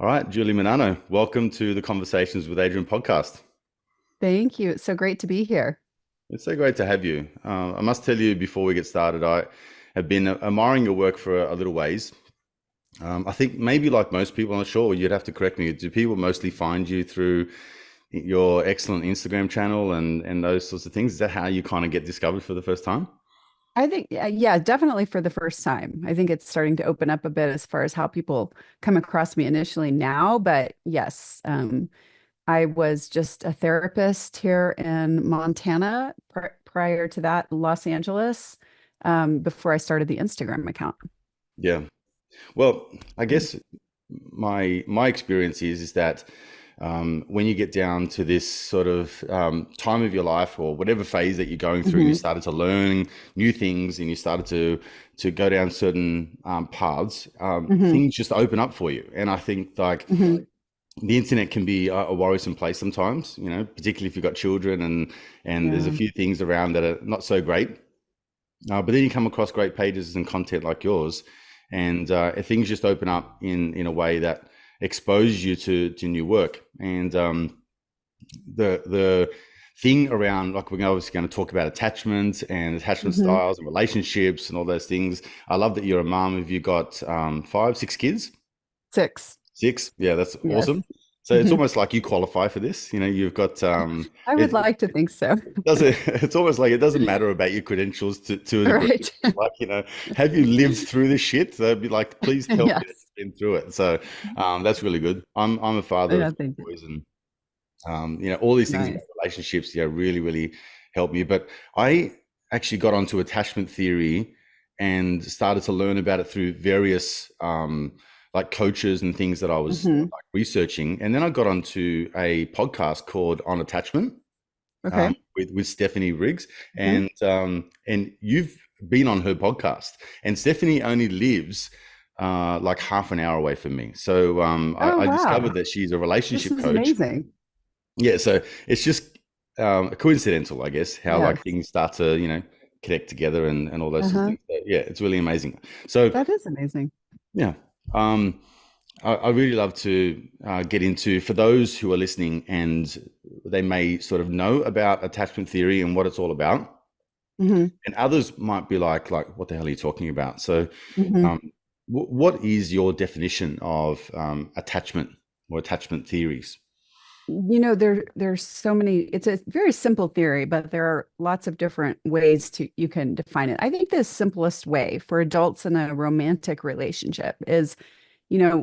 All right, Julie Menanno, welcome to the Conversations with Adrian podcast. Thank you. It's so great to be here. It's so great to have you. I must tell you before we get started, I have been admiring your work for a little ways. I think maybe like most people, I'm not sure, you'd have to correct me. Do people mostly find you through your excellent Instagram channel and those sorts of things? Is that how you kind of get discovered for the first time? I think, yeah, definitely for the first time. I think it's starting to open up a bit as far as how people come across me initially now. But yes, I was just a therapist here in Montana prior to that, Los Angeles, before I started the Instagram account. Yeah. Well, I guess my experience is that when you get down to this sort of time of your life or whatever phase that you're going through, and you Hmm. started to learn new things and you started to go down certain paths, Hmm. things just open up for you. And I think like Hmm. the internet can be a worrisome place sometimes, particularly if you've got children and there's a Yeah. few things around that are not so great. But then you come across great pages and content like yours, and things just open up in a way that exposes you to new work. And the thing around, like, we're obviously going to talk about attachments and attachment Hmm. styles and relationships and all those things. I love that you're a mom. Have you got five, six kids? 6. Six? Yeah, that's Yes. awesome. So it's Hmm. almost like you qualify for this. You've got I would it, like to think so. doesn't it's almost like it doesn't matter about your credentials to a degree. Right. Like, have you lived through this shit? So they'd be like, please tell me that Yes. you've been through it. So that's really good. I'm a father of Yeah, two thank you. boys, and all these things about Nice. relationships, really, really help me. But I actually got onto attachment theory and started to learn about it through various like coaches and things that I was Hmm. like researching. And then I got onto a podcast called On Attachment Okay. with Stephanie Riggs, Hmm. and you've been on her podcast, and Stephanie only lives like half an hour away from me. So Oh, I discovered wow. that she's a This relationship is coach. amazing. Yeah, so it's just coincidental, I guess, how like Yes. things start to connect together and all those sorts of Uh-huh. things. So, yeah, it's really amazing. So That is amazing. yeah. Um, I really love to get into, for those who are listening and they may sort of know about attachment theory and what it's all about, Hmm. and others might be like, what the hell are you talking about? So, Hmm. um, what is your definition of attachment or attachment theories? There's so many, it's a very simple theory, but there are lots of different ways to you can define it. I think the simplest way for adults in a romantic relationship is,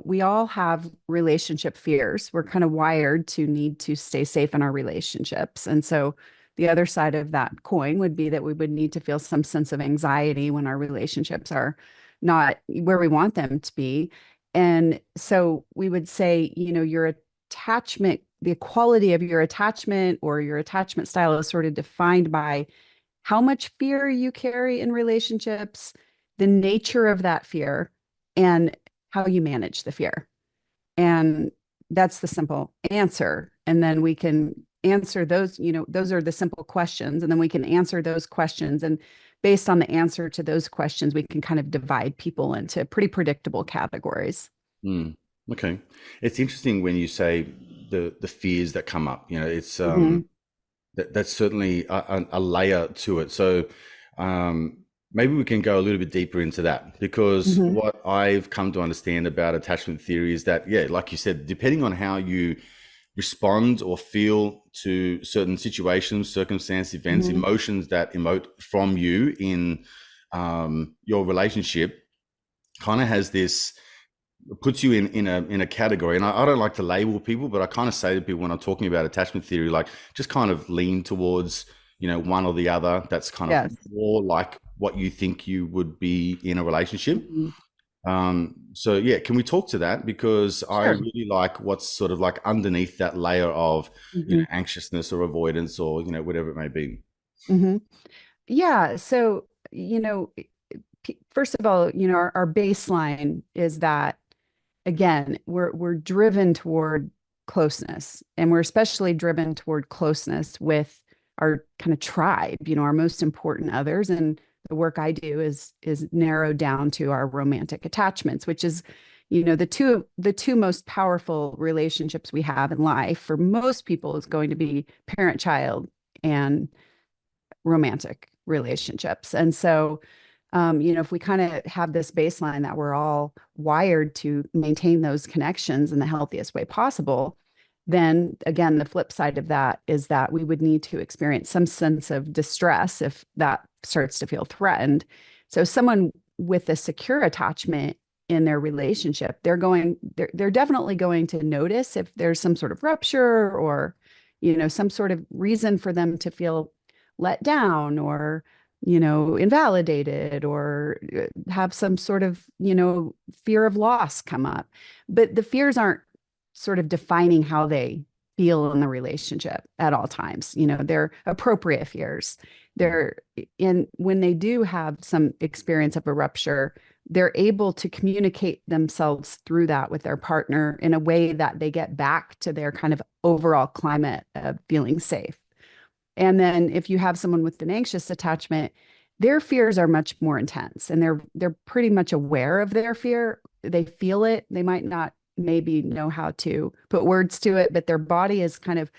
we all have relationship fears. We're kind of wired to need to stay safe in our relationships. And so the other side of that coin would be that we would need to feel some sense of anxiety when our relationships are not where we want them to be. And so we would say, your attachment, the quality of your attachment or your attachment style is sort of defined by how much fear you carry in relationships, the nature of that fear, and how you manage the fear. And that's the simple answer. And then we can answer those, those are the simple questions. And then we can answer those questions. And based on the answer to those questions, we can kind of divide people into pretty predictable categories. Hmm. Okay, it's interesting when you say the fears that come up. It's Hmm. that's certainly a layer to it. So maybe we can go a little bit deeper into that, because Hmm. what I've come to understand about attachment theory is that, yeah, like you said, depending on how you respond or feel to certain situations, circumstance, events, Hmm. emotions that emote from you in your relationship, kind of has this, puts you in a category. And I don't like to label people, but I kind of say to people when I'm talking about attachment theory, like, just kind of lean towards one or the other. That's kind of Yes. more like what you think you would be in a relationship. Hmm. So yeah, can we talk to that? Because I Sure. really like what's sort of like underneath that layer of Hmm. anxiousness or avoidance, or whatever it may be. Hmm. Yeah. So, first of all, our baseline is that again, we're driven toward closeness, and we're especially driven toward closeness with our kind of tribe, our most important others. And the work I do is narrowed down to our romantic attachments, which is, The two most powerful relationships we have in life for most people is going to be parent-child and romantic relationships. And so, if we kind of have this baseline that we're all wired to maintain those connections in the healthiest way possible, then again, the flip side of that is that we would need to experience some sense of distress if that starts to feel threatened. So, someone with a secure attachment in their relationship, they're definitely going to notice if there's some sort of rupture or, some sort of reason for them to feel let down or invalidated or have some sort of fear of loss come up, but the fears aren't sort of defining how they feel in the relationship at all times. They're appropriate fears. They're in when they do have some experience of a rupture, they're able to communicate themselves through that with their partner in a way that they get back to their kind of overall climate of feeling safe. And then if you have someone with an anxious attachment, their fears are much more intense and they're pretty much aware of their fear. They feel it. They might not maybe know how to put words to it, but their body is kind of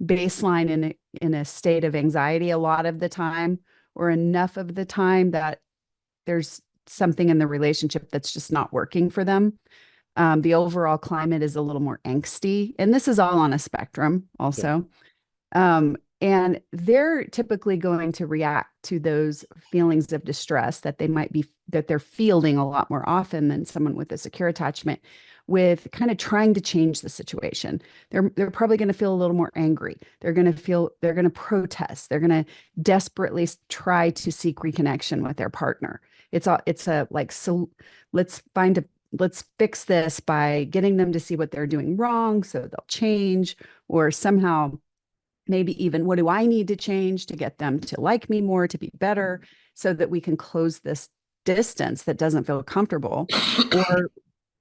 baseline in a state of anxiety a lot of the time, or enough of the time that there's something in the relationship that's just not working for them. The overall climate is a little more angsty, and this is all on a spectrum Yeah. also. And they're typically going to react to those feelings of distress that they're fielding a lot more often than someone with a secure attachment, with kind of trying to change the situation. They're probably going to feel a little more angry. They're going to protest. They're going to desperately try to seek reconnection with their partner. It's a like, so let's fix this by getting them to see what they're doing wrong so they'll change, or somehow maybe even what do I need to change to get them to like me more, to be better, so that we can close this distance that doesn't feel comfortable, or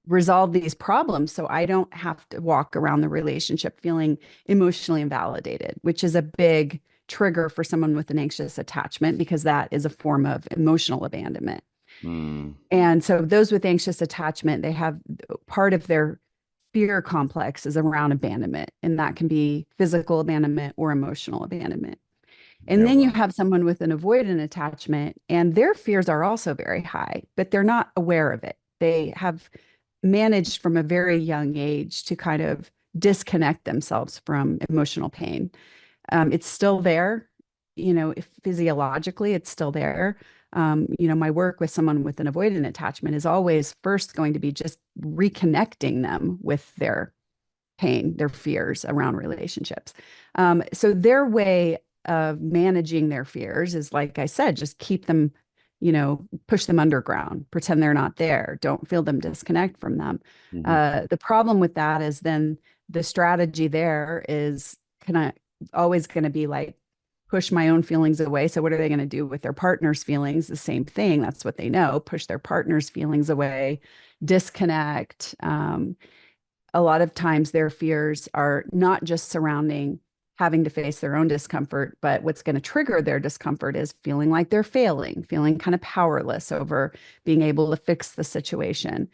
resolve these problems so I don't have to walk around the relationship feeling emotionally invalidated, which is a big trigger for someone with an anxious attachment because that is a form of emotional abandonment. Mm. And so those with anxious attachment, they have part of their fear complex is around abandonment, and that can be physical abandonment or emotional abandonment. And Yeah. then you Wow. have someone with an avoidant attachment, and their fears are also very high, but they're not aware of it. They have managed from a very young age to kind of disconnect themselves from emotional pain. It's still there, if physiologically it's still there. My work with someone with an avoidant attachment is always first going to be just reconnecting them with their pain, their fears around relationships. So their way of managing their fears is, like I said, just keep them, push them underground, pretend they're not there, don't feel them, disconnect from them. Hmm. The problem with that is then the strategy there is kind of always going to be like, push my own feelings away. So what are they going to do with their partner's feelings? The same thing. That's what they know. Push their partner's feelings away, disconnect. A lot of times their fears are not just surrounding having to face their own discomfort, but what's going to trigger their discomfort is feeling like they're failing, feeling kind of powerless over being able to fix the situation.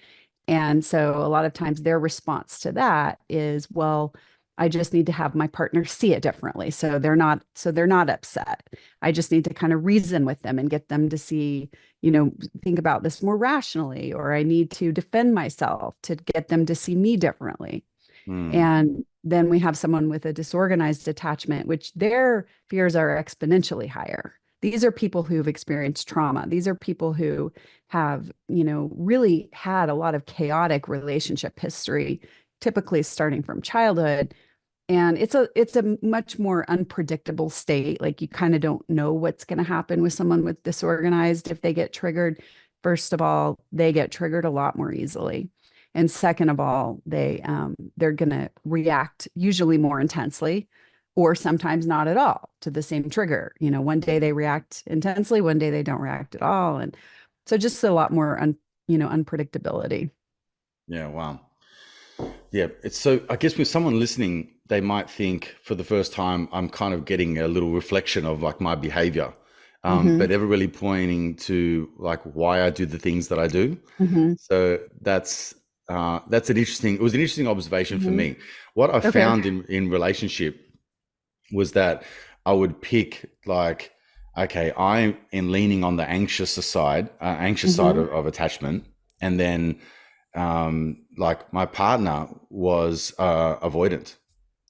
And so a lot of times their response to that is, well, I just need to have my partner see it differently. So they're not upset. I just need to kind of reason with them and get them to see, think about this more rationally, or I need to defend myself to get them to see me differently. Mm. And then we have someone with a disorganized attachment, which their fears are exponentially higher. These are people who've experienced trauma. These are people who have, really had a lot of chaotic relationship history, typically starting from childhood. And it's a much more unpredictable state. Like, you kind of don't know what's going to happen with someone with disorganized if they get triggered. First of all, they get triggered a lot more easily. And second of all, they're going to react usually more intensely, or sometimes not at all to the same trigger. One day they react intensely, one day they don't react at all. And so just a lot more unpredictability. Yeah. Wow. Yeah. It's so, I guess with someone listening, they might think for the first time, I'm kind of getting a little reflection of like my behavior, but Hmm. never really pointing to like why I do the things that I do. Hmm. So that's That's an interesting. It was an interesting observation for Mhm. me. What I Okay. found in relationship was that I would pick like, okay, I'm in leaning on the anxious side Hmm. of attachment, and then like my partner was avoidant.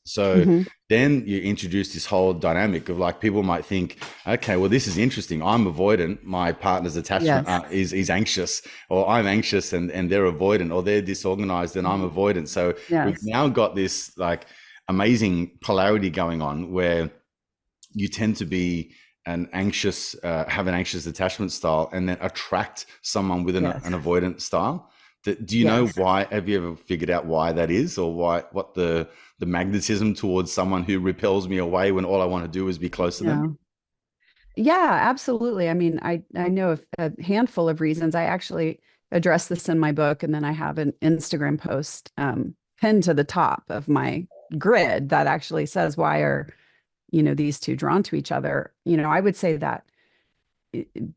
So Hmm. then you introduce this whole dynamic of like people might think, okay, well this is interesting. I'm avoidant. My partner's attachment Yes. is anxious, or I'm anxious and they're avoidant, or they're disorganized and I'm Mhm. avoidant. So we've Yes. now got this like amazing polarity going on where you tend to be have an anxious attachment style, and then attract someone with an Yes. avoidant style. Do you know Yes. why? Have you ever figured out why that is, or what the magnetism towards someone who repels me away when all I want to do is be close to them? Yeah. Yeah, absolutely. I mean, I know of a handful of reasons. I actually address this in my book, and then I have an Instagram post pinned to the top of my grid that actually says why are, these two drawn to each other. I would say that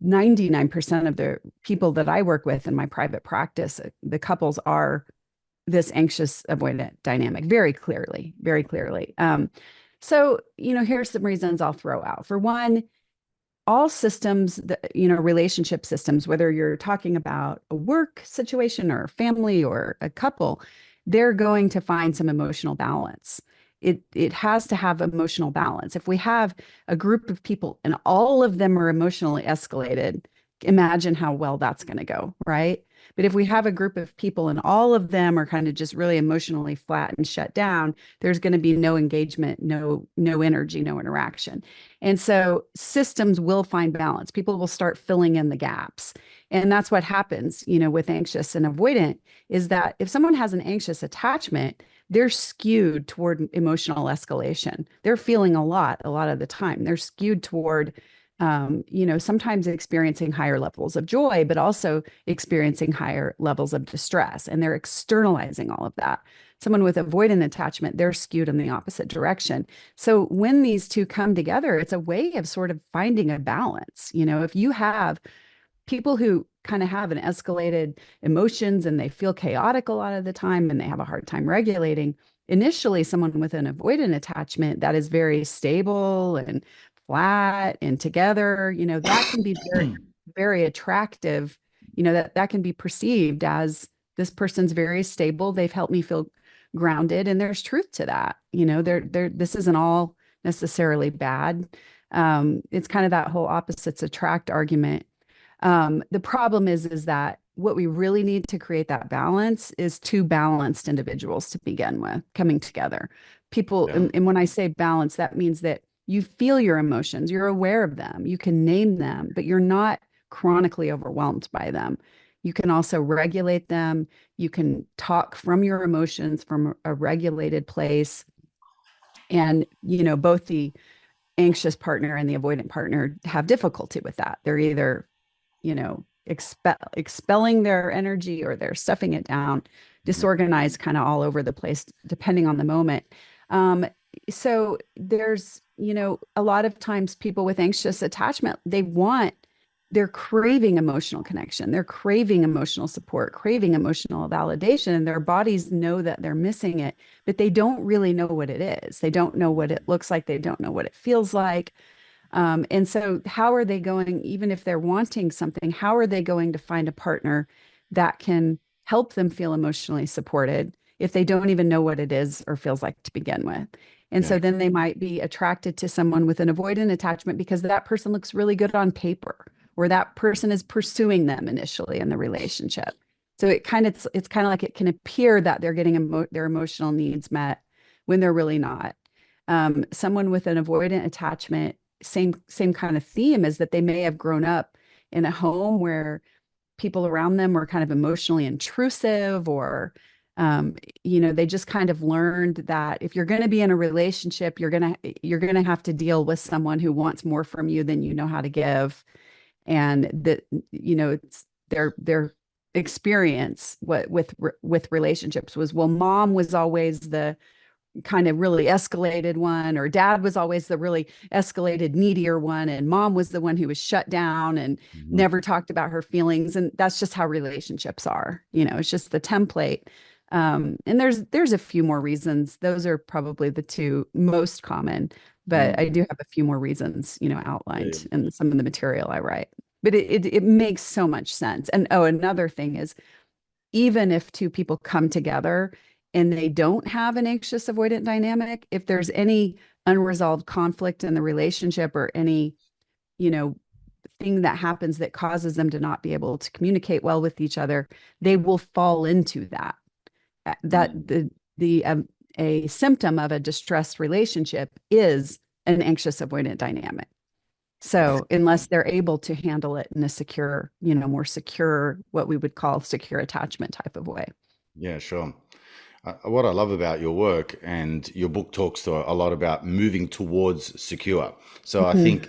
99% of the people that I work with in my private practice, the couples are this anxious avoidant dynamic very clearly, very clearly. So, here's some reasons I'll throw out. For one, all systems that, relationship systems, whether you're talking about a work situation or a family or a couple, they're going to find some emotional balance. It has to have emotional balance. If we have a group of people and all of them are emotionally escalated, imagine how well that's going to go, right? But if we have a group of people and all of them are kind of just really emotionally flat and shut down, there's going to be no engagement, no energy, no interaction. And so systems will find balance. People will start filling in the gaps. And that's what happens, with anxious and avoidant is that if someone has an anxious attachment, they're skewed toward emotional escalation. They're feeling a lot of the time. They're skewed toward sometimes experiencing higher levels of joy, but also experiencing higher levels of distress. And they're externalizing all of that. Someone with avoidant attachment, they're skewed in the opposite direction. So when these two come together, it's a way of sort of finding a balance. If you have people who kind of have an escalated emotions and they feel chaotic a lot of the time and they have a hard time regulating, initially someone with an avoidant attachment that is very stable and flat and together, that can be very, very attractive. That can be perceived as this person's very stable. They've helped me feel grounded, and there's truth to that. This isn't all necessarily bad. It's kind of that whole opposites attract argument. The problem is that what we really need to create that balance is two balanced individuals to begin with coming together. People, Yeah, and when I say balance, that means that you feel your emotions, you're aware of them, you can name them, but you're not chronically overwhelmed by them. You can also regulate them. You can talk from your emotions from a regulated place. And, both the anxious partner and the avoidant partner have difficulty with that. They're either expelling their energy or they're stuffing it down, disorganized kind of all over the place, depending on the moment. Um, so there's, a lot of times people with anxious attachment, they're craving emotional connection. They're craving emotional support, craving emotional validation, and their bodies know that they're missing it, but they don't really know what it is. They don't know what it looks like. They don't know what it feels like. And so, how are they going, even if they're wanting something, how are they going to find a partner that can help them feel emotionally supported if they don't even know what it is or feels like to begin with? And yeah, so then they might be attracted to someone with an avoidant attachment because that person looks really good on paper, or that person is pursuing them initially in the relationship. So it's kind of like it can appear that they're getting their emotional needs met when they're really not. Someone with an avoidant attachment, same kind of theme, is that they may have grown up in a home where people around them were kind of emotionally intrusive, or they just kind of learned that if you're going to be in a relationship, you're going to have to deal with someone who wants more from you than you know how to give. And that, it's their experience with relationships was, well, mom was always the kind of really escalated one, or dad was always the really escalated, needier one, and mom was the one who was shut down and Mhm. never talked about her feelings. And that's just how relationships are. It's just the template. And there's a few more reasons. Those are probably the two most common, but Mm. I do have a few more reasons, Yeah, yeah. outlined in some of the material I write. But it makes so much sense. And oh, another thing is, even if two people come together and they don't have an anxious avoidant dynamic, if there's any unresolved conflict in the relationship, or any, you know, thing that happens that causes them to not be able to communicate well with each other, they will fall into that. That Mm. the A symptom of a distressed relationship is an anxious avoidant dynamic. Yes. So unless they're able to handle it in a secure, more secure, what we would call secure attachment type of way. Yeah, sure. What I love about your work, and your book talks to a lot about moving towards secure. So I Mhm. think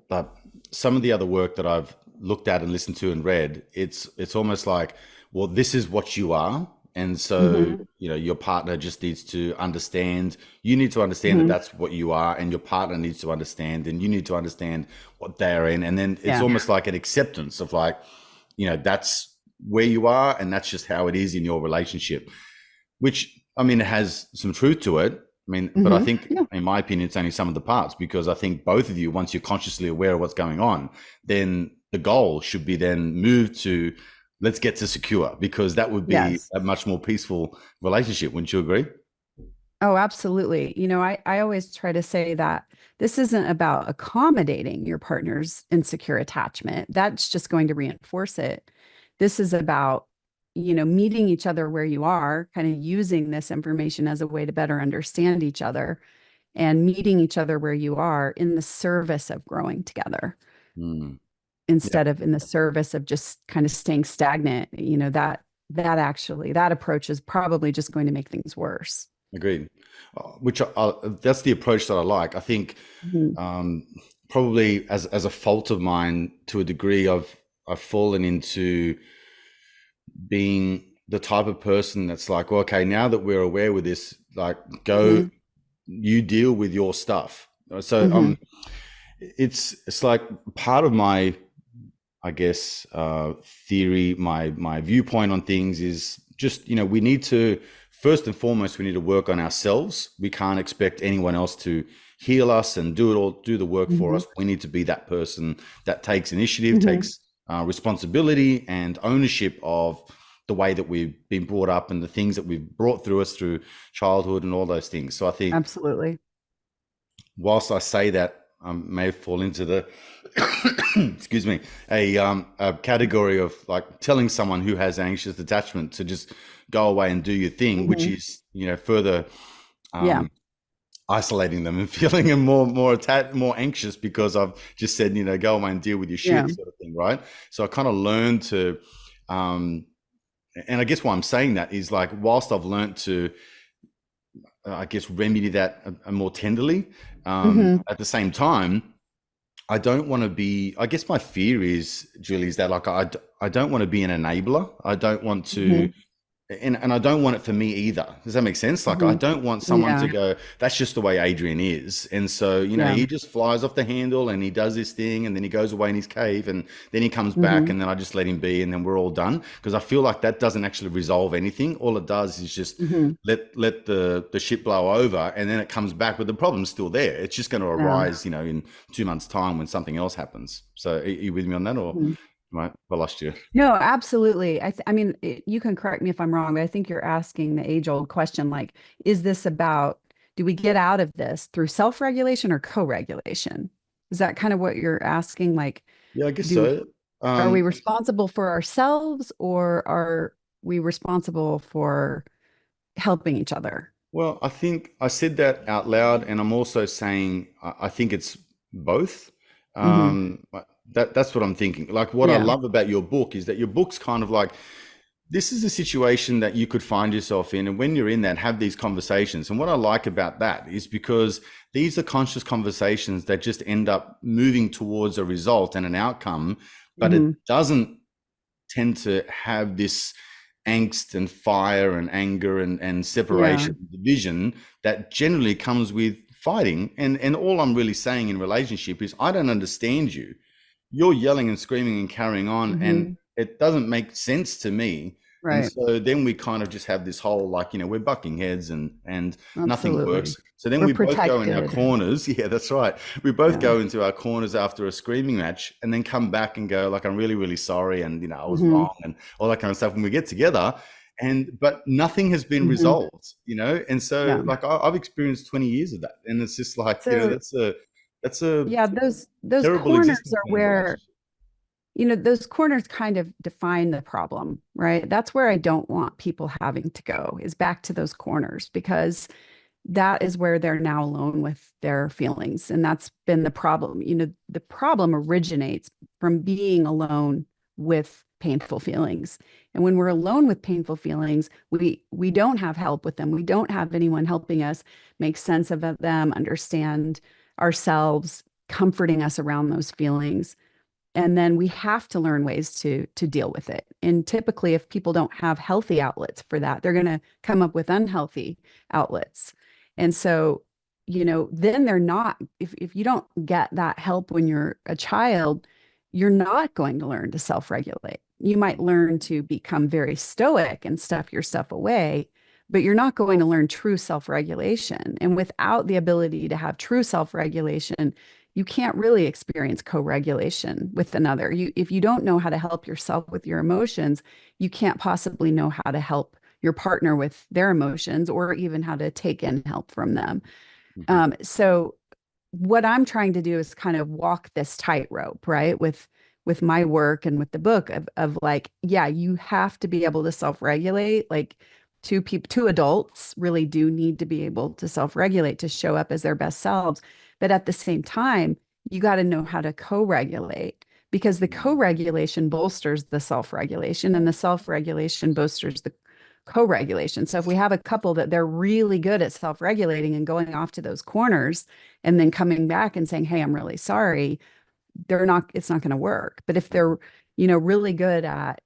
that some of the other work that I've looked at and listened to and read, it's almost like, well, this is what you are. And so, Mhm. your partner just needs to understand, you need to understand that Mhm. that's what you are, and your partner needs to understand, and you need to understand what they're in. And then it's Yeah. almost like an acceptance of like, that's where you are, and that's just how it is in your relationship, which, I mean, it has some truth to it. I mean, but I think, Yeah. in my opinion, it's only some of the parts, because I think both of you, once you're consciously aware of what's going on, then the goal should be then moved to, let's get to secure, because that would be Yes. a much more peaceful relationship. Wouldn't you agree? Oh, absolutely. I always try to say that this isn't about accommodating your partner's insecure attachment. That's just going to reinforce it. This is about, meeting each other where you are, kind of using this information as a way to better understand each other, and meeting each other where you are in the service of growing together, Mm. Yeah, instead of in the service of just kind of staying stagnant. That approach is probably just going to make things worse. agreed. Which that's the approach that I like. I think, Mhm. um, probably as a fault of mine, to a degree, I've fallen into being the type of person that's like, well, okay, now that we're aware with this, like, go, Mhm. you deal with your stuff. So, Mhm. it's like part of my, I guess, theory, my viewpoint on things is just, we need to, first and foremost, we need to work on ourselves. We can't expect anyone else to heal us and do the work for Mhm. us. We need to be that person that takes initiative, Mhm. takes responsibility and ownership of the way that we've been brought up, and the things that we've brought through us through childhood and all those things. So I think, Absolutely. whilst I say that, may fall into the excuse me, a category of like telling someone who has anxious attachment to just go away and do your thing, which Mhm. is, further Yeah. um, isolating them and feeling them more anxious, because I've just said, go away and deal with your Yeah. shit, sort of thing, right? So I kind of learned to, um, and I guess why I'm saying that is, like, whilst I've learned to, I guess, remedy that more tenderly, Mhm. at the same time, I don't want to be, I guess my fear is, Julie, is that, like, I don't want to be an enabler. I don't want to, Mhm. and I don't want it for me either. Does that make sense? Like, I Mhm. don't want someone Yeah. to go, that's just the way Adrian is. And so, Yeah. he just flies off the handle and he does this thing, and then he goes away in his cave, and then he comes back, Mhm. and then I just let him be, and then we're all done. Because I feel like that doesn't actually resolve anything. All it does is just Mhm. let the ship blow over, and then it comes back, but the problem's still there. It's just going to Yeah. arise, in 2 months' time, when something else happens. So are you with me on that, or Mhm. right? I lost you. No, absolutely. I mean, you can correct me if I'm wrong, but I think you're asking the age-old question, like, is this about, do we get out of this through self-regulation or co-regulation? Is that kind of what you're asking? Like, Yeah, I guess do so. are we Um, responsible for ourselves, or are we responsible for helping each other? Well, I think I said that out loud, and I'm also saying I think it's both. Hmm. But that's what I'm thinking. Like, what I Yeah. love about your book is that your book's kind of like, this is a situation that you could find yourself in, and when you're in that, have these conversations. And what I like about that is, because these are conscious conversations that just end up moving towards a result and an outcome, but it Hmm. doesn't tend to have this. angst and fire and anger and Yeah. separation, division that generally comes with fighting. And all I'm really saying in relationship is I don't understand you. You're yelling and screaming and carrying on, and Hmm. it doesn't make sense to me. And Right. so then we kind of just have this whole, like, we're bucking heads and nothing Absolutely. works. So then We're we both go in our protected. corners. Yeah, that's right. We both Yeah. go into our corners after a screaming match and then come back and go like, I'm really, really sorry. And, I was Hmm. wrong and all that kind of stuff when we get together. But nothing has been Hmm. resolved, And so Yeah. like I've experienced 20 years of that. And it's just like, So that's a yeah, those terrible corners existence are in a where, relationship. those corners kind of define the problem, right? That's where I don't want people having to go, is back to those corners, because that is where they're now alone with their feelings. And that's been the problem. The problem originates from being alone with painful feelings. And when we're alone with painful feelings, we don't have help with them. We don't have anyone helping us make sense of them, understand ourselves, comforting us around those feelings. And then we have to learn ways to deal with it. And typically, if people don't have healthy outlets for that, they're going to come up with unhealthy outlets. And so, then they're not, if you don't get that help when you're a child, you're not going to learn to self-regulate. You might learn to become very stoic and stuff your stuff away, but you're not going to learn true self-regulation. And without the ability to have true self-regulation, you can't really experience co-regulation with another. If you don't know how to help yourself with your emotions, you can't possibly know how to help your partner with their emotions, or even how to take in help from them. Mhm. So what I'm trying to do is kind of walk this tightrope, right? With my work and with the book of like, yeah, you have to be able to self-regulate. Like two adults really do need to be able to self-regulate to show up as their best selves. But at the same time, you got to know how to co-regulate, because the co-regulation bolsters the self-regulation, and the self-regulation bolsters the co-regulation. So if we have a couple that they're really good at self-regulating and going off to those corners and then coming back and saying, "Hey, I'm really sorry," it's not going to work. But if they're, really good at,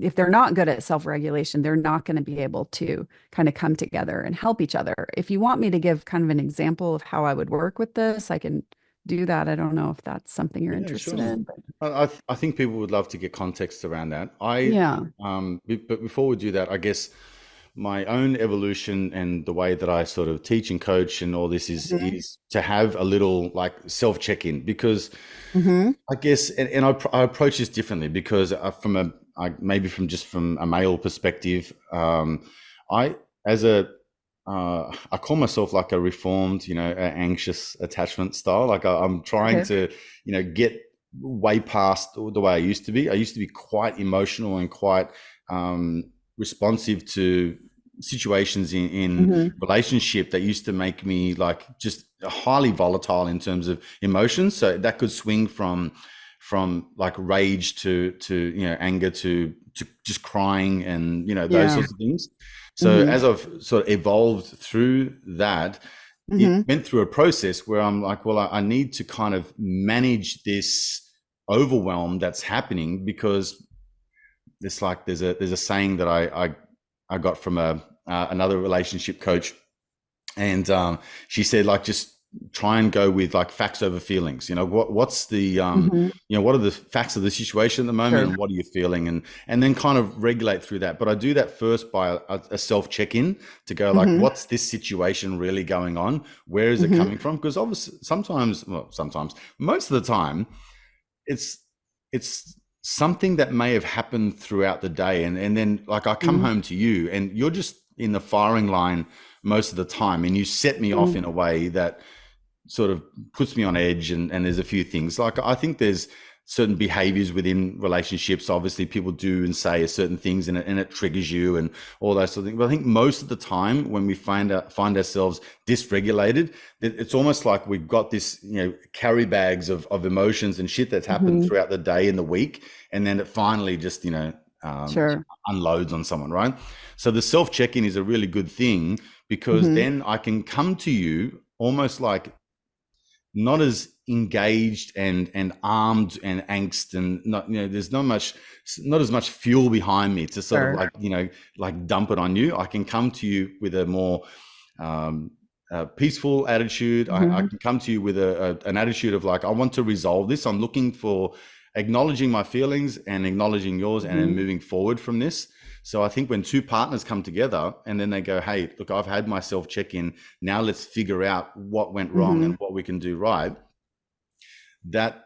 if they're not good at self-regulation, they're not going to be able to kind of come together and help each other. If you want me to give kind of an example of how I would work with this, I can do that. I don't know if that's something you're Yeah, interested sure. in, but I think people would love to get context around that. yeah. But before we do that, I guess my own evolution and the way that I sort of teach and coach and all this Hmm. is to have a little like self check-in, because Hmm. I guess, and I approach this differently because maybe from a male perspective, I as a I call myself like a reformed, anxious attachment style. Like I'm trying Okay. to, get way past the way I used to be. I used to be quite emotional and quite responsive to situations in Hmm. relationship that used to make me like just highly volatile in terms of emotions. So that could swing from like rage to anger to just crying and those Yeah. sorts of things. So Hmm. as I've sort of evolved through that, it Hmm. went through a process where I'm like, well, I need to kind of manage this overwhelm that's happening, because it's like there's a saying that I got from another relationship coach, and she said, like, just try and go with like facts over feelings. What's the Hmm. what are the facts of the situation at the moment, Sure. and what are you feeling, and then kind of regulate through that. But I do that first by a self check-in to go like, Hmm. what's this situation really going on, where is it Hmm. coming from? Because obviously sometimes most of the time it's something that may have happened throughout the day, and then like I come Hmm. home to you and you're just in the firing line most of the time, and you set me off in a way that sort of puts me on edge, and there's a few things like I think there's certain behaviors within relationships. Obviously people do and say certain things, and it triggers you and all those sort of things. But I think most of the time when we find ourselves dysregulated, it's almost like we've got this carry bags of emotions and shit that's happened Hmm. throughout the day and the week, and then it finally just um, Sure. unloads on someone, right? So the self check-in is a really good thing, because Hmm. then I can come to you almost like not as engaged and armed and angst, and not, there's not as much fuel behind me to sort of Sure. like, like dump it on you. I can come to you with a more um, peaceful attitude. I Hmm. can come to you with an attitude of like, I want to resolve this. I'm looking for acknowledging my feelings and acknowledging yours, and then Hmm. moving forward from this. So I think when two partners come together and then they go, hey, look, I've had my self check in. Now let's figure out what went wrong Hmm. and what we can do right. That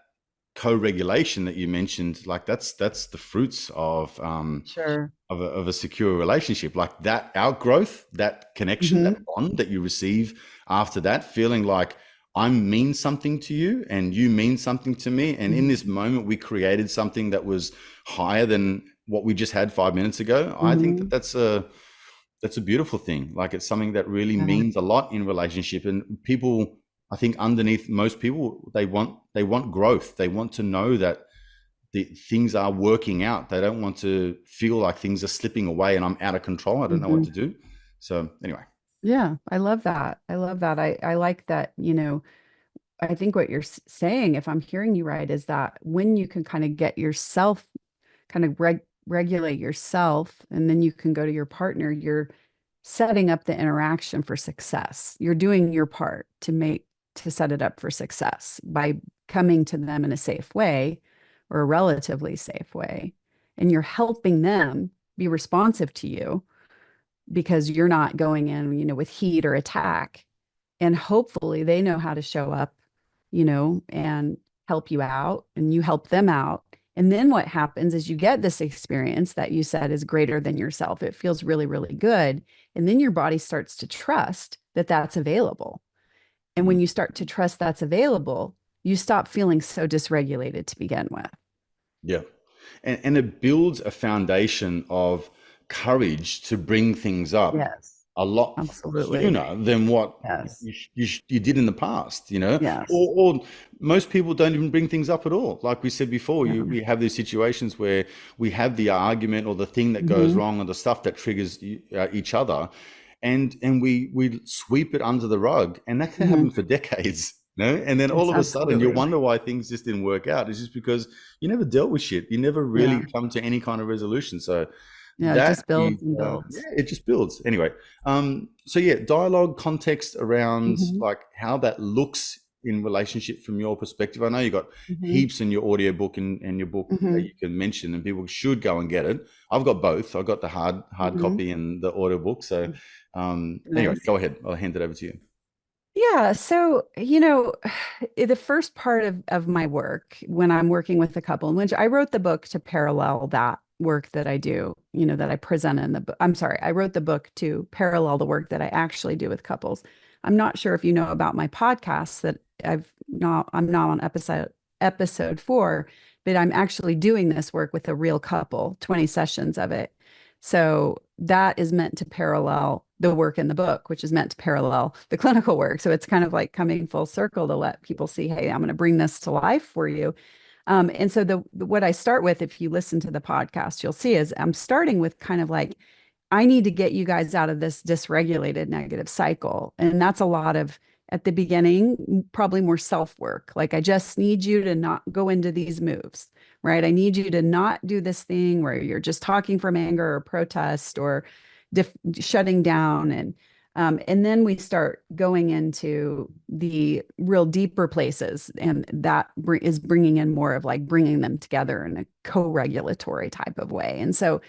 co-regulation that you mentioned, like that's the fruits Sure. of a secure relationship. Like that outgrowth, that connection, that Hmm. bond that you receive after that, feeling like I mean something to you and you mean something to me, and in this moment we created something that was higher than what we just had 5 minutes ago. I think that Hmm. that's a beautiful thing. Like it's something that really Yeah. means a lot in relationship. And people, I think underneath most people, they want growth. They want to know that the things are working out. They don't want to feel like things are slipping away and I'm out of control. I don't know what Hmm. to do. So anyway, Yeah, I love that. I love that. I like that, I think what you're saying, if I'm hearing you right, is that when you can kind of get yourself, kind of regulate yourself, and then you can go to your partner, you're setting up the interaction for success. You're doing your part to set it up for success by coming to them in a safe way or a relatively safe way. And you're helping them be responsive to you because you're not going in, with heat or attack. And hopefully they know how to show up, and help you out and you help them out. And then what happens is you get this experience that you said is greater than yourself. It feels really, really good. And then your body starts to trust that that's available. And when you start to trust that's available, you stop feeling so dysregulated to begin with. yeah. And it builds a foundation of courage to bring things up Yes, a lot absolutely. sooner than what Yes. you did in the past, Yes. or most people don't even bring things up at all. Like we said before, Yeah. we have these situations where we have the argument or the thing that goes Hmm. wrong or the stuff that triggers each other, and we sweep it under the rug, and that can happen Hmm. for decades. And then all It's of a sudden you'll absolutely. wonder why things just didn't work out. It's just because you never dealt with shit. You never Yeah. really come to any kind of resolution. So Yeah. It that just is, builds and yeah, builds. it just builds. Anyway, so yeah, dialogue, context around Hmm. like how that looks in relationship from your perspective. I know you got Hmm. heaps in your audiobook and your book that Hmm. you can mention, and people should go and get it. I've got both. I've got the hard Hmm. copy and the audiobook. So anyway, Nice. go ahead. I'll hand it over to you. Yeah. So, the first part of my work when I'm working with a couple, in which I wrote the book to parallel that work that I do, that I present in the book. I'm sorry, I wrote the book to parallel the work that I actually do with couples. I'm not sure if you know about my podcast that I'm not on episode 4, but I'm actually doing this work with a real couple, 20 sessions of it. So that is meant to parallel the work in the book, which is meant to parallel the clinical work. So it's kind of like coming full circle to let people see, hey, I'm going to bring this to life for you. And so what I start with, if you listen to the podcast, you'll see is I'm starting with kind of like, I need to get you guys out of this dysregulated negative cycle. And that's a lot of, at the beginning, probably more self work. Like, I just need you to not go into these moves, right? I need you to not do this thing where you're just talking from anger or protest or shutting down. And then we start going into the real deeper places, and that is bringing in more of like bringing them together in a co-regulatory type of way. And so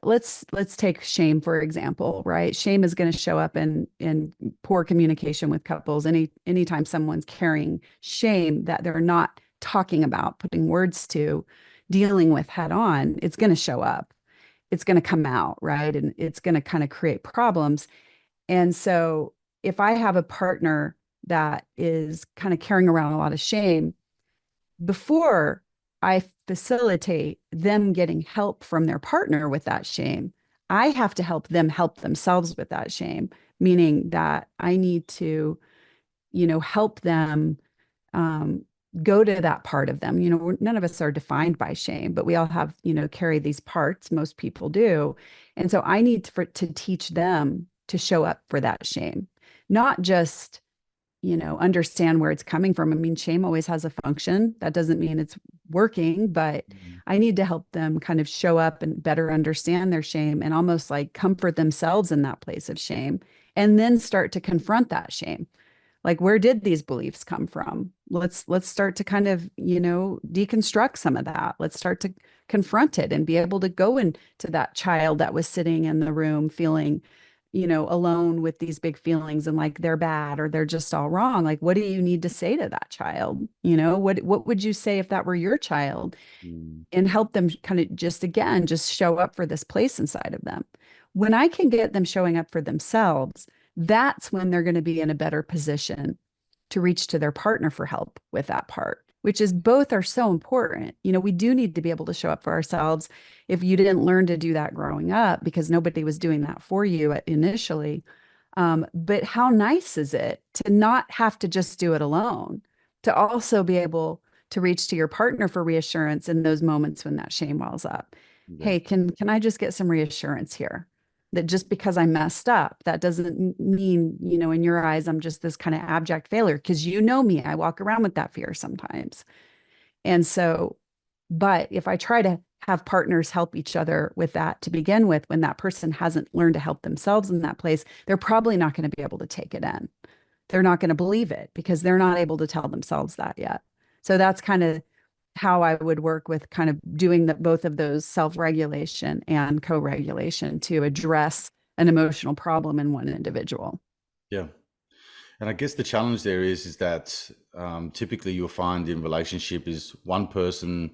let's take shame for example, right? Shame is going to show up in poor communication with couples. Anytime someone's carrying shame that they're not talking about, putting words to, dealing with head on, it's going to show up. It's going to come out, right? And it's going to kind of create problems. And so if I have a partner that is kind of carrying around a lot of shame, before I facilitate them getting help from their partner with that shame, I have to help them help themselves with that shame, meaning that I need to, help them um, go to that part of them. None of us are defined by shame, but we all have, carry these parts. Most people do. And so I need to teach them to show up for that shame, not just understand where it's coming from. I mean, shame always has a function. That doesn't mean it's working, but Mm. I need to help them kind of show up and better understand their shame and almost like comfort themselves in that place of shame and then start to confront that shame. Like, where did these beliefs come from? Let's start to kind of, deconstruct some of that. Let's start to confront it and be able to go into that child that was sitting in the room feeling, alone with these big feelings and like they're bad or they're just all wrong. Like, what do you need to say to that child? What would you say if that were your child? Mm. And help them kind of just show up for this place inside of them. When I can get them showing up for themselves, that's when they're going to be in a better position to reach to their partner for help with that part, which is both are so important. We do need to be able to show up for ourselves. If you didn't learn to do that growing up because nobody was doing that for you initially. But how nice is it to not have to just do it alone, to also be able to reach to your partner for reassurance in those moments when that shame wells up. Yeah. Hey, can I just get some reassurance here? That just because I messed up, that doesn't mean, in your eyes, I'm just this kind of abject failure. Because you know me, I walk around with that fear sometimes. And so, but if I try to have partners help each other with that to begin with, when that person hasn't learned to help themselves in that place, they're probably not going to be able to take it in. They're not going to believe it because they're not able to tell themselves that yet. So that's kind of how I would work with kind of doing both of those self-regulation and co-regulation to address an emotional problem in one individual. Yeah. And I guess the challenge there is that typically you'll find in relationship is one person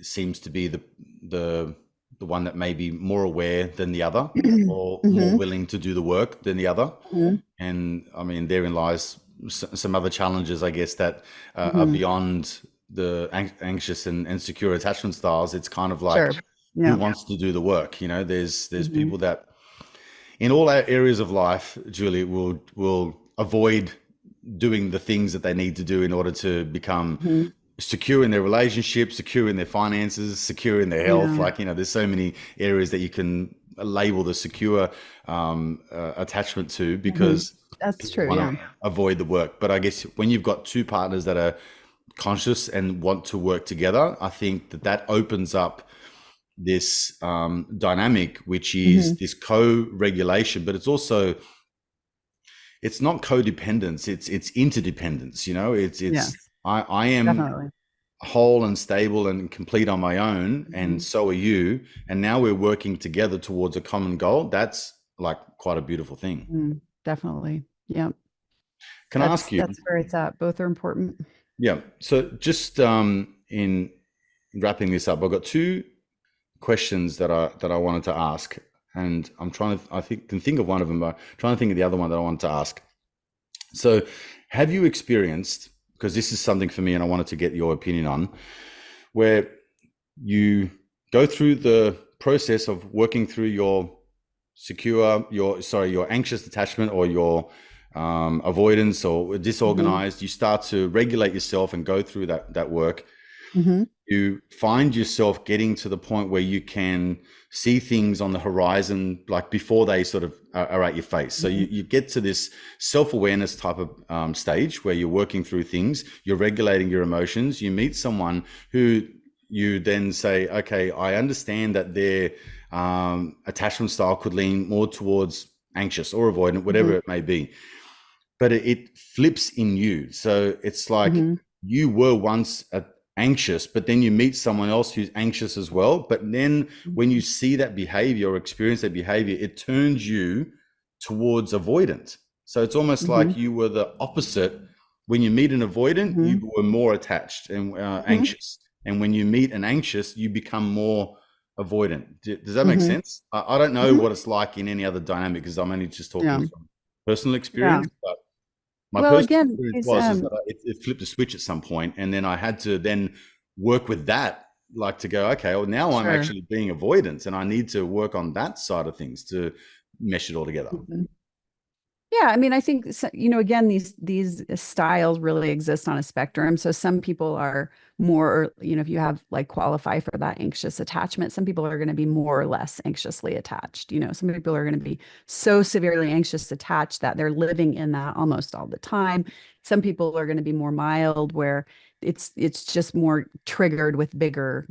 seems to be the the one that may be more aware than the other or more Mm-hmm. willing to do the work than the other. Mm-hmm. And I mean, therein lies some other challenges, I guess, that are Mm-hmm. beyond the anxious and secure attachment styles. It's kind of Sure. like who Yeah. wants to do the work? There's Mm-hmm. people that in all our areas of life, Julie, will avoid doing the things that they need to do in order to become Mm-hmm. secure in their relationship, secure in their finances, secure in their health. Yeah. Like, there's so many areas that you can label the secure attachment to Mm-hmm. because That's people true. want Yeah. to avoid the work. But I guess when you've got two partners that are conscious and want to work together, I think that opens up this dynamic, which Mm-hmm. is this co-regulation, but it's not codependence, it's interdependence. It's Yes, I am definitely. whole and stable and complete on my own, and Mm-hmm. so are you, and now we're working together towards a common goal. That's like quite a beautiful thing. Definitely. Yeah. Can I ask That's you? that's where it's at. Both are important. Yeah, so just in wrapping this up, I've got two questions that I wanted to ask, and I think can think of one of them, but I'm trying to think of the other one that I wanted to ask. So, have you experienced, because this is something for me and I wanted to get your opinion on, where you go through the process of working through your anxious attachment or your avoidance or Mm-hmm. disorganized, you start to regulate yourself and go through that work. Mm-hmm. You find yourself getting to the point where you can see things on the horizon, like before they sort of are at your face. So Mm-hmm. you get to this self-awareness type of stage where you're working through things, you're regulating your emotions, you meet someone who you then say, okay, I understand that their attachment style could lean more towards anxious or avoidant, whatever Mm-hmm. it may be, but it flips in you. So it's like Mm-hmm. you were once anxious, but then you meet someone else who's anxious as well. But then when you see that behavior or experience that behavior, it turns you towards avoidant. So it's almost Mm-hmm. like you were the opposite. When you meet an avoidant, you Mm-hmm. were more attached and Mm-hmm. anxious. And when you meet an anxious, you become more avoidant. Does that make Mm-hmm. sense? I don't know Mm-hmm. what it's like in any other dynamic because I'm only just talking Yeah. from personal Yeah. experience. But my Well, personal again, experience is was is that it flipped a switch at some point, and then I had to then work with that, like to go, okay, well now I'm sure. actually being avoidant, and I need to work on that side of things to mesh it all together. Mhm. Yeah, I mean, I think again, these styles really exist on a spectrum. So some people are more, if you have like qualify for that anxious attachment, some people are going to be more or less anxiously attached. Some people are going to be so severely anxious attached that they're living in that almost all the time. Some people are going to be more mild, where it's just more triggered with bigger,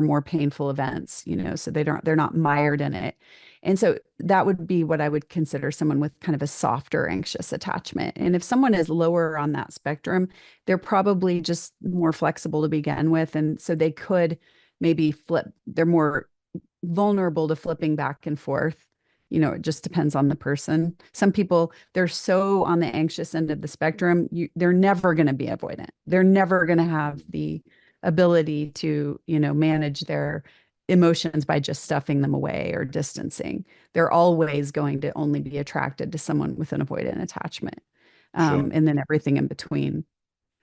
more painful events, so they're not mired in it. And so that would be what I would consider someone with kind of a softer anxious attachment. And if someone is lower on that spectrum, they're probably just more flexible to begin with. And so they could maybe they're more vulnerable to flipping back and forth. It just depends on the person. Some people, they're so on the anxious end of the spectrum, they're never going to be avoidant. They're never going to have the ability to, manage their emotions by just stuffing them away or distancing. They're always going to only be attracted to someone with an avoidant attachment. Sure. And then everything in between.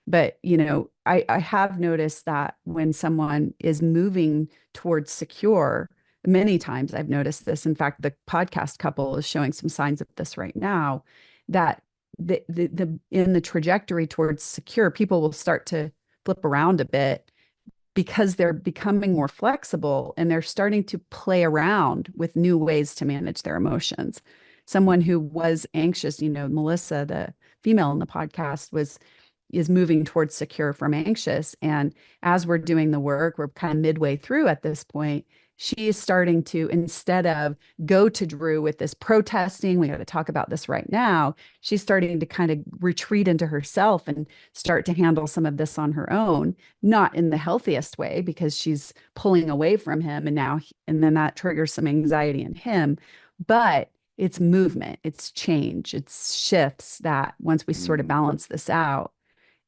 But, I have noticed that when someone is moving towards secure, many times I've noticed this. In fact, the podcast couple is showing some signs of this right now, that in the trajectory towards secure, people will start to flip around a bit because they're becoming more flexible and they're starting to play around with new ways to manage their emotions. Someone who was anxious, Melissa, the female in the podcast, is moving towards secure from anxious. And as we're doing the work, we're kind of midway through at this point. She is starting to, instead of go to Drew with this protesting, we got to talk about this right now, she's starting to kind of retreat into herself and start to handle some of this on her own, not in the healthiest way, because she's pulling away from him. And then that triggers some anxiety in him. But it's movement, it's change, it's shifts that once we sort of Mm. balance this out,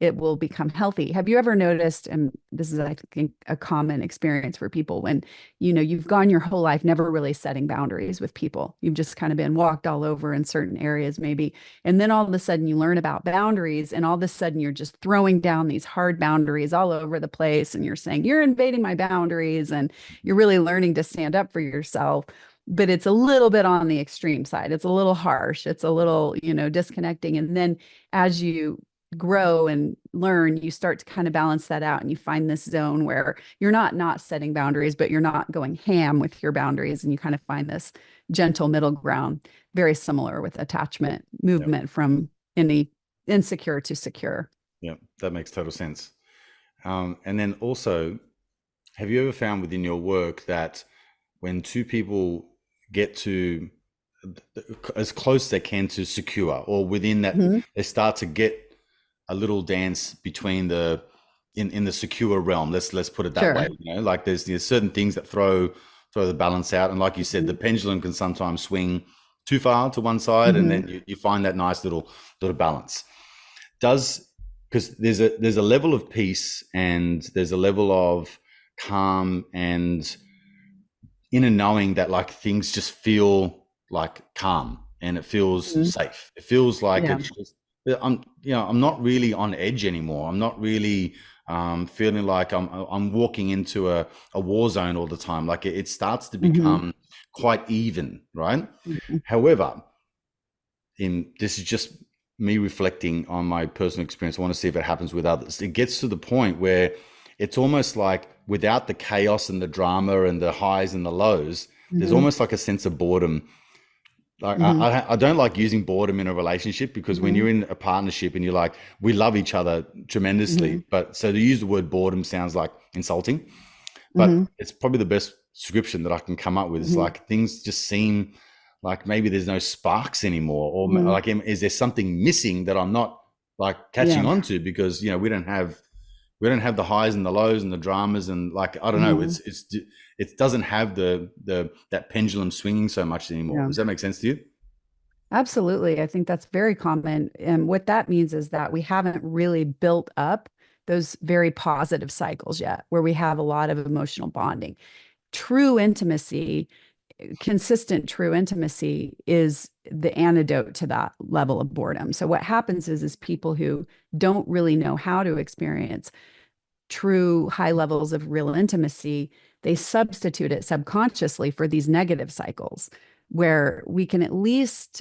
it will become healthy. Have you ever noticed, and this is, I think, a common experience for people, when, you've gone your whole life never really setting boundaries with people. You've just kind of been walked all over in certain areas, maybe. And then all of a sudden you learn about boundaries, and all of a sudden you're just throwing down these hard boundaries all over the place. And you're saying, you're invading my boundaries. And you're really learning to stand up for yourself. But it's a little bit on the extreme side. It's a little harsh. It's a little, disconnecting. And then as you grow and learn, you start to kind of balance that out, and you find this zone where you're not setting boundaries, but you're not going ham with your boundaries, and you kind of find this gentle middle ground, very similar with attachment Yep. movement from any insecure to secure. Yep. That makes total sense. And then also, have you ever found within your work that when two people get to as close as they can to secure, or within that, Mhm. they start to get a little dance between in the secure realm. Let's put it that way. Sure. Like there's certain things that throw the balance out, and like you said, the Mhm. pendulum can sometimes swing too far to one side, and Mhm. then you find that nice little balance. Does Because there's a level of peace and there's a level of calm and inner knowing that like things just feel like calm and it feels Mhm. safe. It feels like Yeah. it's just, I'm not really on edge anymore. I'm not really feeling like I'm walking into a war zone all the time. Like it starts to Mhm. become quite even, right? Mhm. However, in this is just me reflecting on my personal experience. I want to see if it happens with others. It gets to the point where it's almost like without the chaos and the drama and the highs and the lows, there's Mhm. almost like a sense of boredom. Like Mhm. I don't like using boredom in a relationship, because when you're Mhm. in a partnership and you're like, we love each other tremendously, Mhm. but so to use the word boredom sounds like insulting, but Mhm. it's probably the best description that I can come up with. It's Mhm. like things just seem like maybe there's no sparks anymore, or Mhm. like, is there something missing that I'm not like catching Yeah. on to, because we don't have the highs and the lows and the dramas, and like I don't know, Mhm. it doesn't have the that pendulum swinging so much anymore. Yeah. Does that make sense to you? Absolutely. I think that's very common. And what that means is that we haven't really built up those very positive cycles yet, where we have a lot of emotional bonding. True intimacy, consistent true intimacy, is the antidote to that level of boredom. So what happens is people who don't really know how to experience true high levels of real intimacy, they substitute it subconsciously for these negative cycles, where we can at least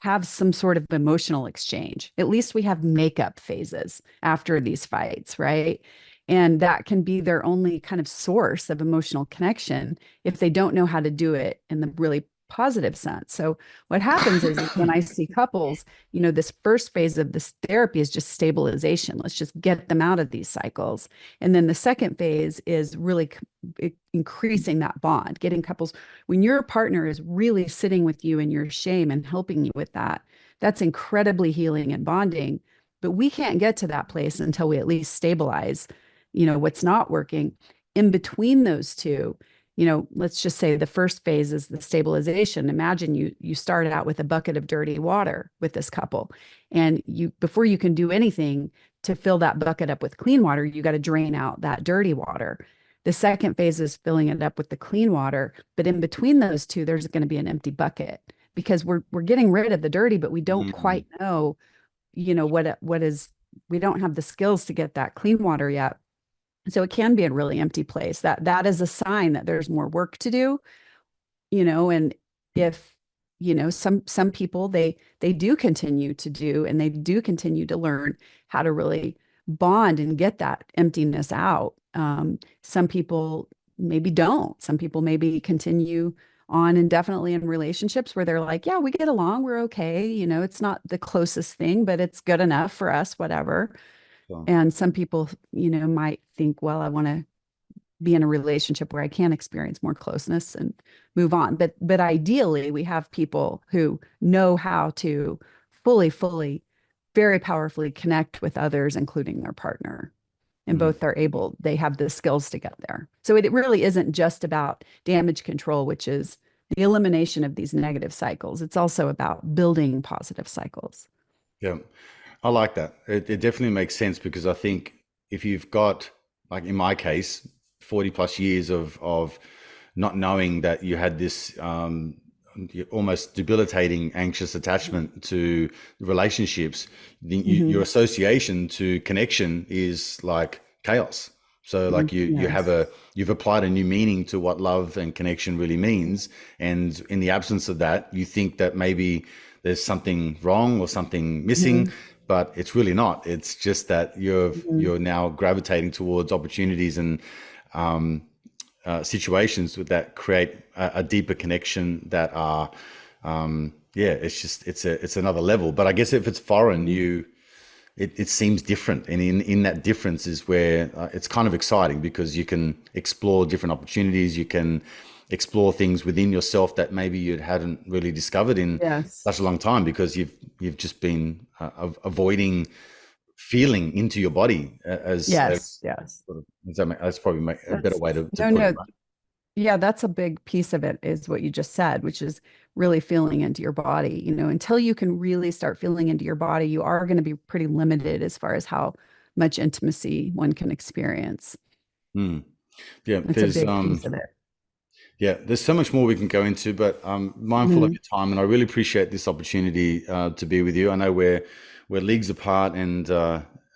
have some sort of emotional exchange. At least we have makeup phases after these fights, right? And that can be their only kind of source of emotional connection if they don't know how to do it in the really positive sense. So what happens is when I see couples, this first phase of this therapy is just stabilization. Let's just get them out of these cycles. And then the second phase is really increasing that bond, getting couples, when your partner is really sitting with you in your shame and helping you with that, that's incredibly healing and bonding. But we can't get to that place until we at least stabilize, what's not working. In between those two, let's just say the first phase is the stabilization. Imagine you start out with a bucket of dirty water with this couple, and before you can do anything to fill that bucket up with clean water, you got to drain out that dirty water. The second phase is filling it up with the clean water, but in between those two, there's going to be an empty bucket because we're getting rid of the dirty, but we don't Mm, quite know, what is, we don't have the skills to get that clean water yet. So it can be a really empty place. That is a sign that there's more work to do, and if, some people, they do continue to do, and they do continue to learn how to really bond and get that emptiness out. Some people maybe don't. Some people maybe continue on indefinitely in relationships where they're like, yeah, we get along, we're okay. It's not the closest thing, but it's good enough for us, whatever. so, And some people, might think, well, I want to be in a relationship where I can experience more closeness and move on. But ideally, we have people who know how to fully, very powerfully connect with others, including their partner. And mm, both are able, they have the skills to get there. So it really isn't just about damage control, which is the elimination of these negative cycles. It's also about building positive cycles. yeah. I like that. It definitely makes sense because I think if you've got, like in my case, 40 plus years of not knowing that you had this almost debilitating anxious attachment to relationships, your Hmm. association to connection is like chaos. So like you have Yes. you've applied a new meaning to what love and connection really means, and in the absence of that, you think that maybe there's something wrong or something missing, Hmm. but it's really not. It's just that Hmm. you're now gravitating towards opportunities and situations that create a deeper connection that are yeah, it's just it's another level. But I guess if it's foreign, Hmm. it seems different, and in that difference is where it's kind of exciting because you can explore different opportunities, you can explore things within yourself that maybe you hadn't really discovered in Yes. such a long time because you've just been avoiding feeling into your body Yes. Yes. that's probably a better That's way to no, put it, no. right? Yeah, that's a big piece of it is what you just said, which is really feeling into your body. Until you can really start feeling into your body, you are going to be pretty limited as far as how much intimacy one can experience. Hmm. Yeah, That's a big piece of it. there's so much more we can go into, but I'm mindful of Mhm. your time, and I really appreciate this opportunity to be with you. I know we're leagues apart and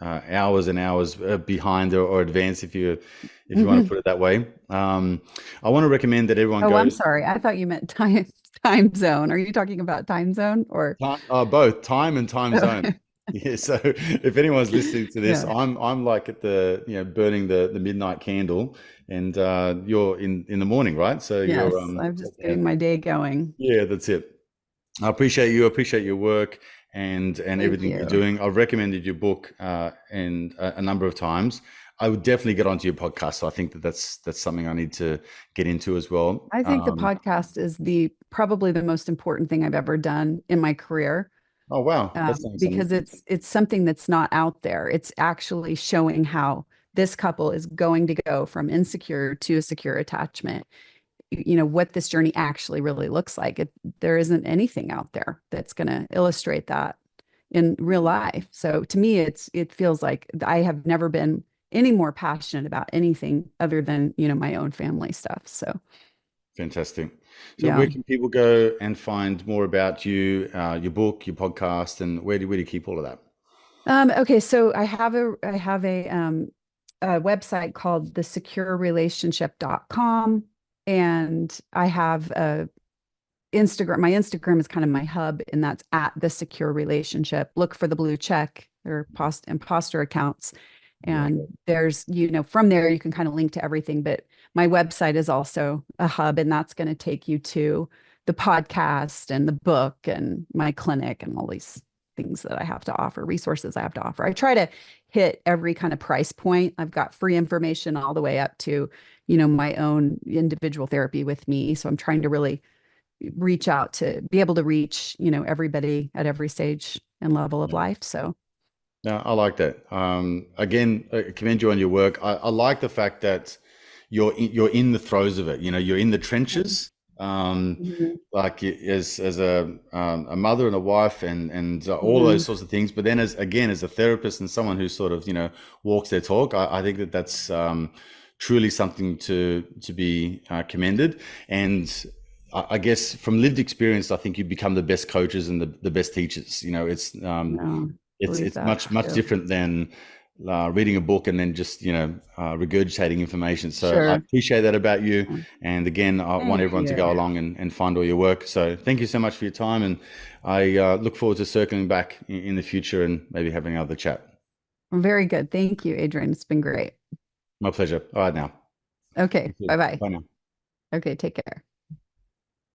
hours and hours behind or advanced, if you want to Mhm. put it that way. I want to recommend that everyone Oh, I'm goes sorry. I thought you meant time zone. Are you talking about time zone or? both time and time Oh, zone. Yeah, so if anyone's listening to this, yeah. I'm like at the burning the midnight candle, and you're in the morning, right? So you're Yes, I'm just yeah. getting my day going. Yeah, that's it. I appreciate you. I appreciate your work and Thank everything you're you. doing. I've recommended your book and a number of times. I would definitely get onto your podcast. So I think that's something I need to get into as well. I think the podcast is the probably the most important thing I've ever done in my career, Oh wow, that's saying something. because it's something that's not out there. It's actually showing how this couple is going to go from insecure to a secure attachment. What this journey actually really looks like. There isn't anything out there that's going to illustrate that in real life. So to me, it feels like I have never been any more passionate about anything other than my own family stuff. So Fantastic. So yeah. where can people go and find more about you, your book, your podcast, and where do you keep all of that? Okay, so I have a website called the securerelationship.com, and I have Instagram, my Instagram is kind of my hub, and that's at the secure relationship. Look for the blue check or imposter accounts. Like And it. there's, from there you can kind of link to everything. But my website is also a hub, and that's going to take you to the podcast and the book and my clinic and all these things that I have to offer, resources I have to offer. I try to hit every kind of price point. I've got free information all the way up to, my own individual therapy with me. So I'm trying to really reach out to be able to reach, everybody at every stage and level of Yeah. life. So No, I like that. Again, I commend you on your work. I like the fact that you're in the throes of it. You know, you're in the trenches. mhm, Like as a mother and a wife and all those mhm, sorts of things. But then as a therapist and someone who sort of walks their talk, I think that that's truly something to be commended. And I guess from lived experience, I think you become the best coaches and the best teachers. You know, no, believe it's that much too. different than reading a book and then just regurgitating information. So I Sure. appreciate that about you. And again, I want Thank everyone to go you. along and find all your work. So thank you so much for your time, and I look forward to circling back in the future and maybe having another chat. Very good. Thank you, Adrian. It's been great. My pleasure. All right, now. Okay. Thank you. Bye bye. Bye now. Okay. Take care.